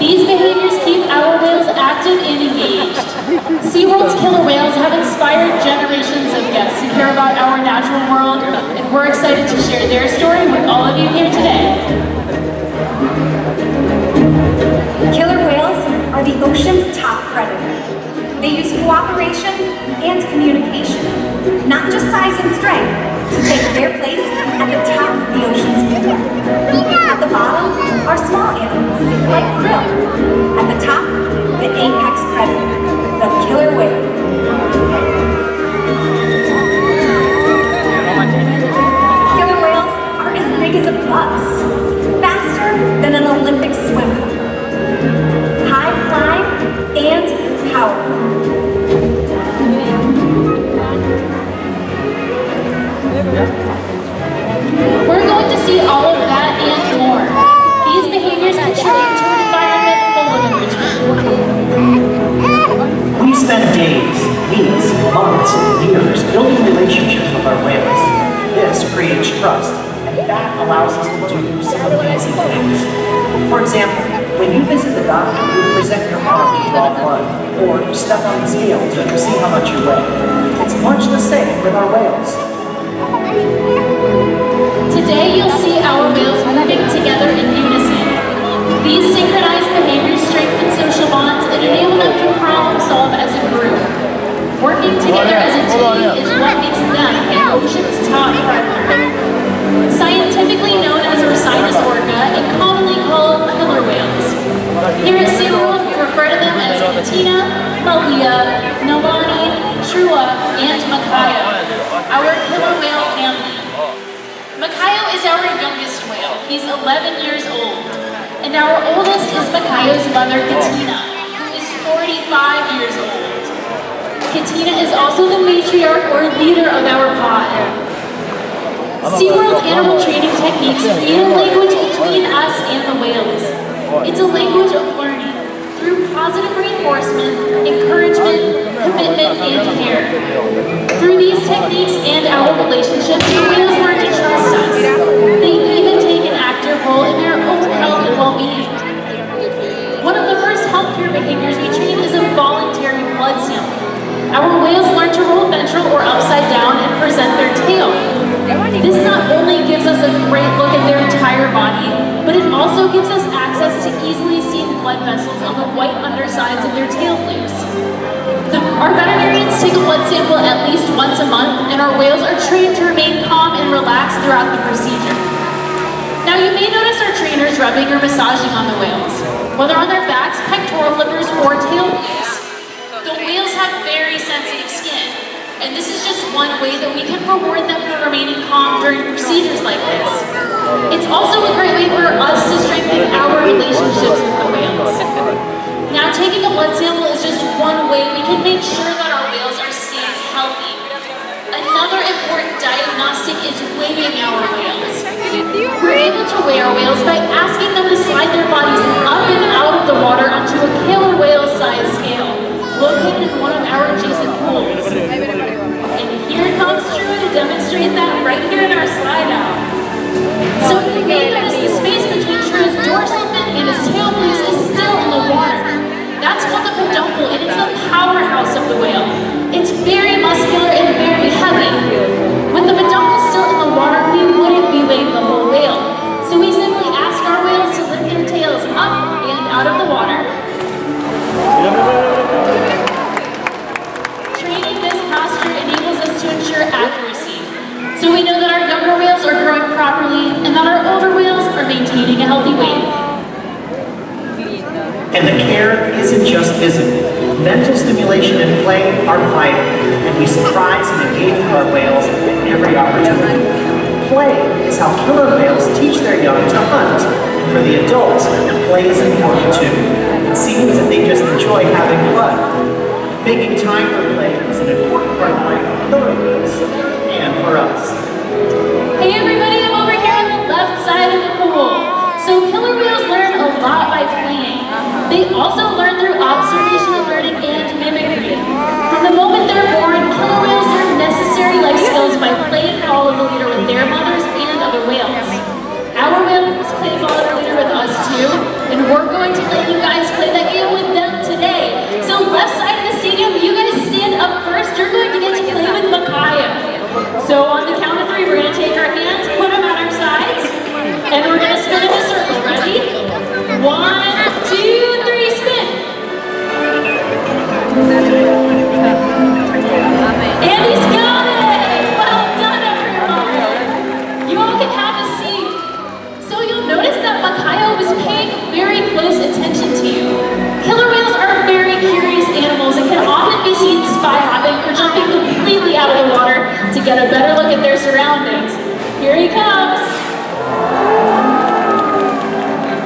These behaviors keep our whales active and engaged. SeaWorld's killer whales have inspired generations of guests to care about our natural world, and we're excited to share their story with all of you here today. Killer whales are the ocean's top predator. They use cooperation and communication, not just size and strength, to take their place at the top of the ocean's floor. At the bottom are small animals, like krill. At the top, the apex predator, the killer whale. Killer whales are as big as a bus, faster than an Olympic swimmer, high flying and powerful. We're going to see all of that and more. These behaviors contribute to an environment full of enrichment. We spend days, weeks, months, and years building relationships with our whales. This creates trust, and that allows us to do some amazing things. For example, when you visit the doctor, you present your arm to draw blood, or step on the scale to see how much you weigh. It's much the same with our whales. Today you'll see our whales moving together in unison. These synchronized behaviors strengthen social bonds and enable them to problem solve as a group. Working together as a team is what makes them the ocean's top predator. Scientifically known as Orca and commonly called killer whales. Here at SeaWorld, we refer to them as Katina, Malia, Nalani, Trua, and Makaio, our killer whale family. Makaio is our youngest whale. He's 11 years old. And our oldest is Makaio's mother, Katina, who is 45 years old. Katina is also the matriarch or leader of our pod. SeaWorld's animal training techniques create a language between us and the whales. It's a language of learning through positive reinforcement, encouragement, commitment, and care. Through these techniques and our relationships, the whales learn to trust us. They even take an active role in their own health and well-being. One of the first healthcare behaviors we train is a voluntary blood sample. Our whales learn to roll ventral or upside down and present their tail. This not only gives us a great look at their entire body, but it also gives us access to easily seen blood vessels on the white undersides of their tail flukes. Our veterinarians take a blood sample at least once a month, and our whales are trained to remain calm and relaxed throughout the procedure. Now you may notice our trainers rubbing or massaging on the whales, whether on their backs, pectoral flippers, or tail flukes. The whales have very sensitive skin, and this is just one way that we can reward them for remaining calm during procedures like this. It's also a great way for us to strengthen our relationships with the whales. Now, taking a blood sample is just one way we can make sure that our whales are staying healthy. Another important diagnostic is weighing our whales. We're able to weigh our whales by asking them to slide their bodies up and out of the water onto a killer whale-sized scale, located in one of our adjacent pools. And here comes Trua to demonstrate that right here in our slideout. So you may notice the space between Trua's dorsal fin and his tail flukes is still in the water. That's called the peduncle, and it's the powerhouse of the whale. It's very muscular and very heavy. With the peduncle still in the water, we wouldn't be weighing the whole whale. So we simply ask our whales to lift their tails up and out of the water. Training this posture enables us to ensure accuracy. So we know that our younger whales are growing properly and that our older whales are maintaining a healthy weight. And the care isn't just physical. Mental stimulation and play are vital, and we surprise and engage with our whales at every opportunity. Play is how killer whales teach their young to hunt. For the adults, play is important too. It seems that they just enjoy having fun. Making time for play is an important part of life for killer whales, and for us. Hey everybody, I'm over here on the left side of the pool. So killer whales learn a lot by playing. They also learn through observational learning and mimicry. From the moment they're born, killer whales learn necessary life skills by playing follow the leader with their mothers and other whales. Our whales play follow the leader with us too, and we're going to let you guys To get a better look at their surroundings, here he comes.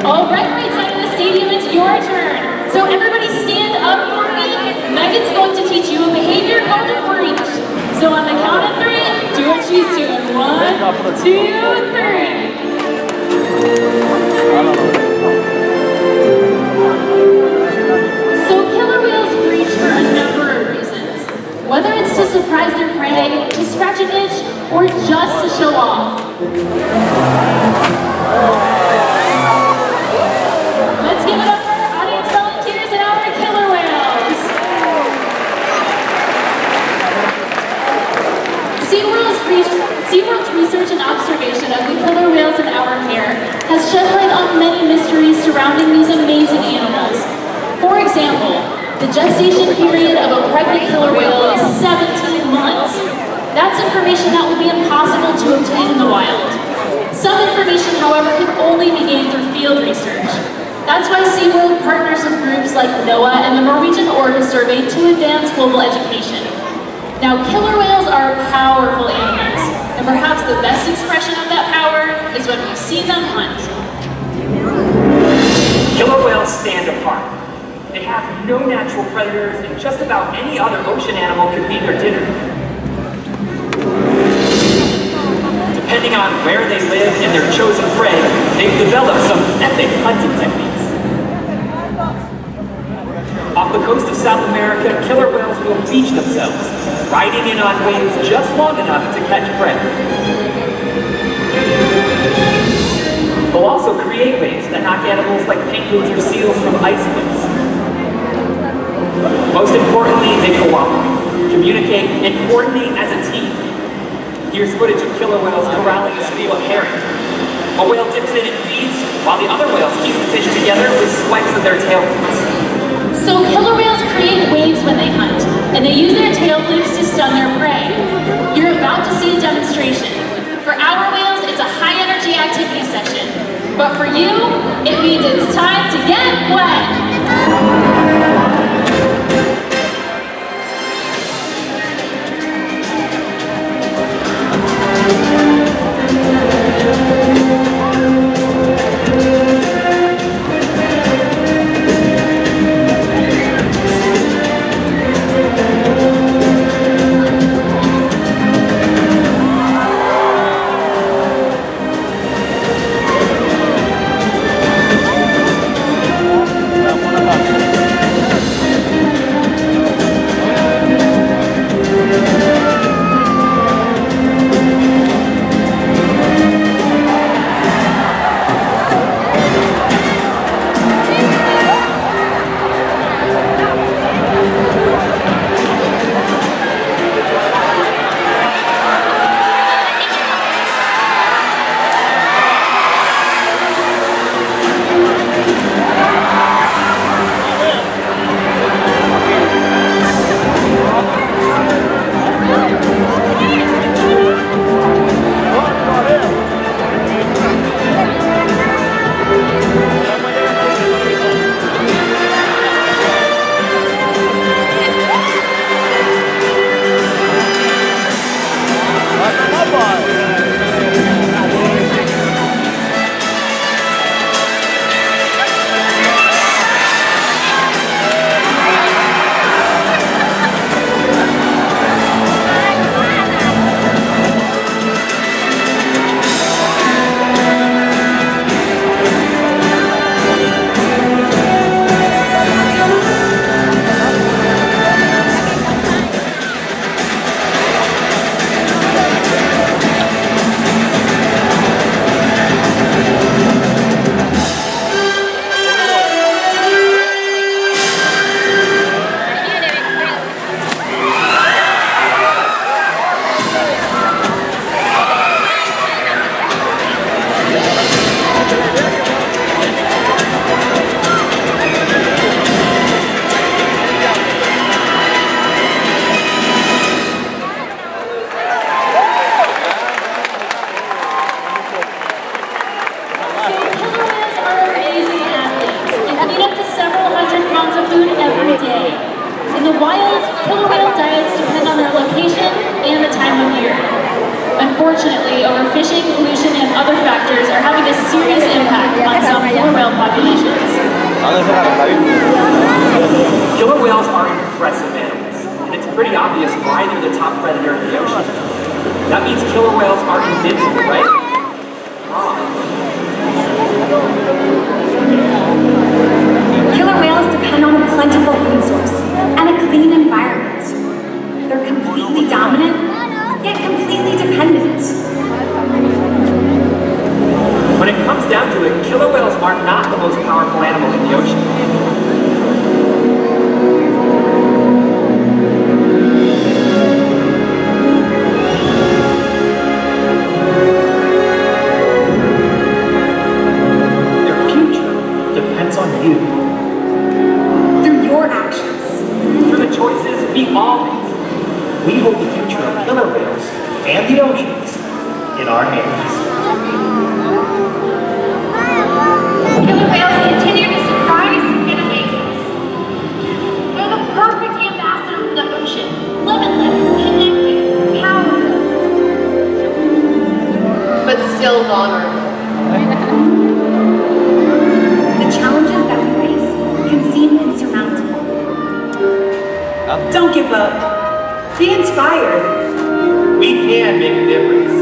All right, right side of the stadium, it's your turn. So everybody stand up for me. Megan's going to teach you a behavior called a breach. So on the count of 3, do what she's doing. 1, 2, 3. So killer whales breach for a number of reasons. Whether it's to surprise their prey, to scratch an itch, or just to show off. Let's give it up for our audience volunteers and our killer whales. SeaWorld's research and observation of the killer whales in our care has shed light on many mysteries surrounding these amazing animals. For example, the gestation period of a pregnant killer whale is 17 months. That's information that will be impossible to obtain in the wild. Some information, however, can only be gained through field research. That's why SeaWorld partners with groups like NOAA and the Norwegian Orca Survey to advance global education. Now, killer whales are powerful animals, and perhaps the best expression of that power is when we see them hunt. Killer whales stand apart. They have no natural predators, and just about any other ocean animal could be their dinner. Depending on where they live and their chosen prey, they've developed some epic hunting techniques. Off the coast of South America, killer whales will beach themselves, riding in on waves just long enough to catch prey. They'll also create waves that knock animals like penguins or seals from ice cliffs. Most importantly, they cooperate, communicate, and coordinate as a team. Here's footage of killer whales corralling a school of herring. A whale dips in and feeds, while the other whales keep the fish together with swipes of their tail fins. So killer whales create waves when they hunt, and they use their tail flukes to stun their prey. You're about to see a demonstration. For our whales, it's a high-energy activity session. But for you, it means it's time to get wet. In the wild, killer whale diets depend on their location and the time of year. here. Unfortunately, overfishing, pollution, and other factors are having a serious impact on some killer whale populations. Killer whales are impressive animals, and it's pretty obvious why they're the top predator in the ocean. That means killer whales are invincible, right? Killer whales depend on a plentiful food source and a clean environment. They're completely dominant, yet completely dependent. When it comes down to it, killer whales are not the most powerful animal in the ocean. You. Through your actions. Through the choices we all make. We hold the future of killer whales and the oceans in our hands. Killer whales continue to surprise and amaze us. They're the perfect ambassador of the ocean. Limitless, connected, powerful. But still vulnerable. The challenges that we face can seem insurmountable. Don't give up. Be inspired. We can make a difference.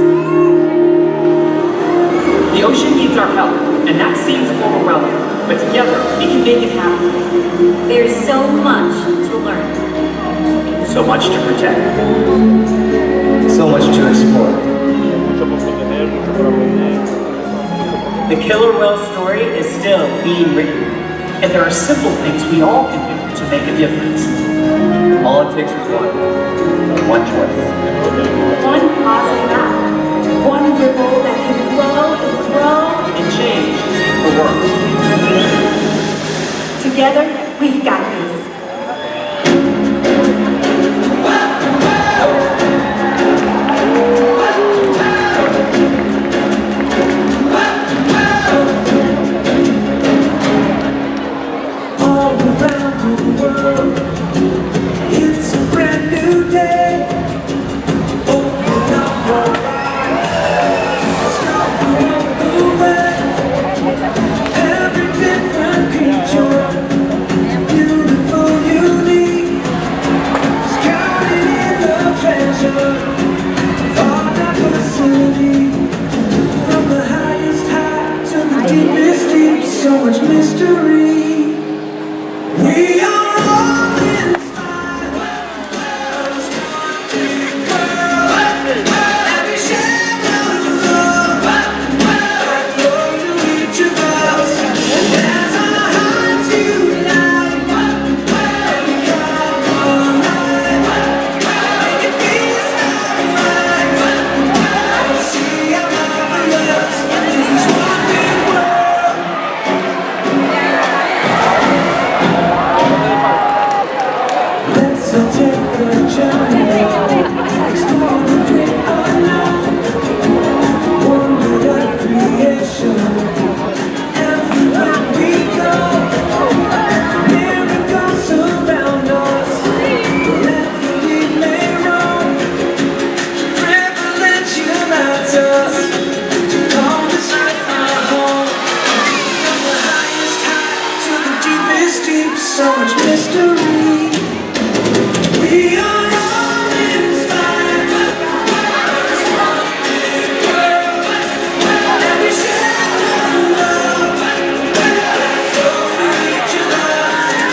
The ocean needs our help, and that seems overwhelming. But together, we can make it happen. There's so much to learn. So much to protect. So much to explore. The killer whale story is still being written, and there are simple things we all can do to make a difference. All it takes is one choice. One positive act. One ripple that can flow and grow And change the world. together. We've got this. It's a brand new day. Open up your eyes. Stop the way. Every different creature, beautiful, unique. Scouting in the treasure of our diversity. From the highest high to the deepest deep, so much mystery. We are all inspired. Big world, and we share the love that flows through each of us. As our hearts unite, and we come alive, make it feel alright. See how marvelous this one big world. Let's take a journey, explore the great unknown, wonder at creation. Everywhere we go, miracles surround us. Wherever we may roam, privilege unites us to call this life our home. From the highest high to the deepest deep, so much mystery. We are all inspired by this one big world, and we share the love that flows through each of us.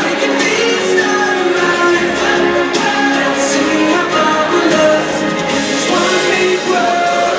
We can feast on life and see how marvelous is this one big world.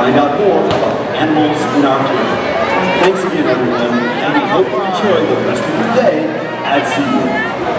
find out more about the animals in our kingdom. Thanks again, everyone, and we hope you enjoy the rest of your day at SeaWorld.